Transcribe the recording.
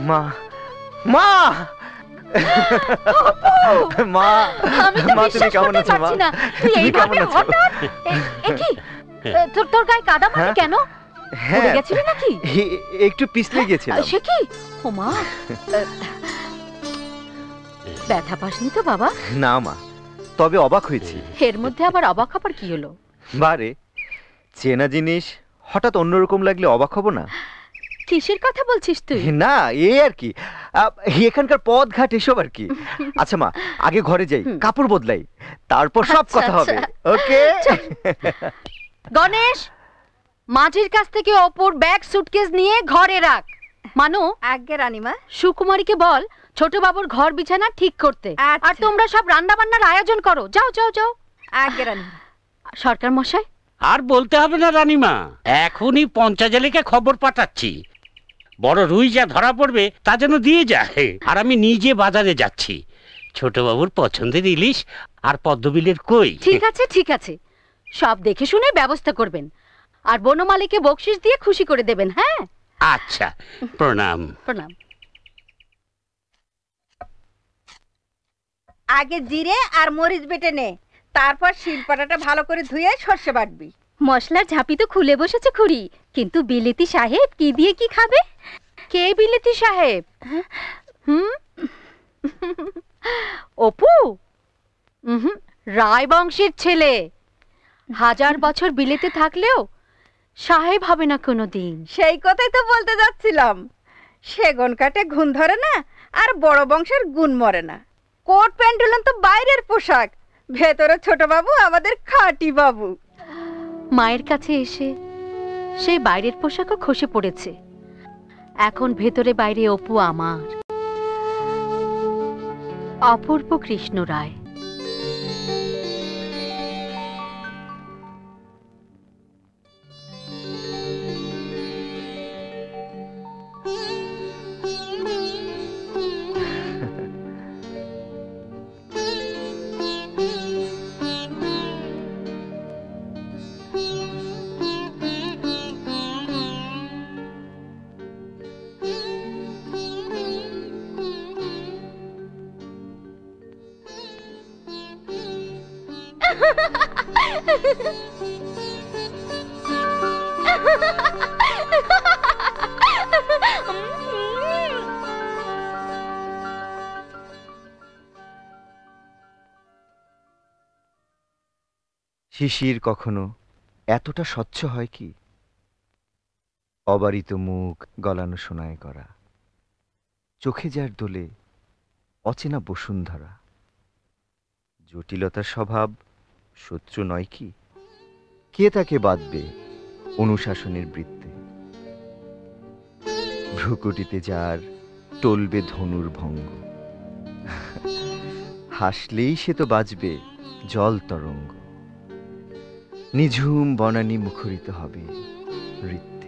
মা মা মা মা তুমি কেমন আছো মা? তুই এইভাবে হঠাৎ কি তোর গায়ে কাদা মাটি কেন? পড়ে গেছিলি নাকি? একটু পিছলে গেছিলাম। সে কি? ও মা, ব্যথা পাসনি তো বাবা? না মা, তবে অবাক হয়েছি। এর মধ্যে আবার অবাক হবার কি হলো? বারে চেনা জিনিস হঠাৎ অন্যরকম লাগলে অবাক হব না? কিসের কথা বলছিস তুই? না এই আর কি, এখানকার পথ ঘাট এসব আর কি। আচ্ছা মা, আগে ঘরে যাই, কাপড় বদলাই, তারপর সব কথা হবে। ওকে গণেশ, মাঝির কাছ থেকে অপুর ব্যাগ সুটকেস নিয়ে ঘরে রাখ। মানু। আজ্ঞে রানীমা। সুকুমারীকে বল ছোট বাবুর ঘর বিছানা ঠিক করতে। আর তোমরা সব রান্না বান্নার আয়োজন করো। যাও যাও যাও। আজ্ঞে রানীমা। সরকার মশাই। আর বলতে হবে না রানীমা, এখনই পঞ্চায়েতকে খবর পাঠাচ্ছি। বড় রুই যা ধরা পড়বে তা যেন দিয়ে যায়। আর আমি নিজে বাজারে যাচ্ছি। ছোট বাবুর পছন্দের ইলিশ আর পদ্মবিলের কই। ঠিক আছে ঠিক আছে, সব দেখে শুনে ব্যবস্থা করবেন। আর বনমালীকে বকশিশ দিয়ে খুশি করে দেবেন। হ্যাঁ আচ্ছা, প্রণাম। প্রণাম। আগে জিরে আর মরিচ বেটে নে, তারপর শিলপাটাটা ভালো করে ধুয়ে সর্ষে বাটবি। মশলার ঝাঁপি তো খুলে বসেছে খুড়ি, কিন্তু বিলেতি সাহেব কি দিয়ে কি খাবে? কে বিলেতি সাহেব? অপু? রায় বংশের ছেলে, 1000 বছর বিলেতে থাকলেও সাহেব হবে না কোনোদিন। সেই কথাই তো বলতে যাচ্ছিলাম। সেগুন কাটে ঘুণ ধরে না, আর বড় বংশের গুণ মরে না। কোট প্যান্টুলন তো বাইরের পোশাক, ভেতরে ছোট বাবু আমাদের খাঁটি বাবু। মায়ের কাছে এসে সেই বাইরের পোশাকও খসে পড়েছে। এখন ভেতরে বাইরে অপু আমার। অপূর্ব কৃষ্ণ রায়। শিশির কখনো এতটা স্বচ্ছ হয় কি? অবারিত মুখ গলানো সোনায় করা, চোখে যার দোলে অচেনা বসুন্ধরা। জটিলতার স্বভাব শত্রু নয় কি? কে তাকে বাঁধবে অনুশাসনের বৃত্তে? ভ্রুকুটিতে যার টলবে ধনুর ভঙ্গ, হাসলেই সে তো বাজবে জল তরঙ্গ। নিঝুম বনানী মুখরিত হবে নৃত্য।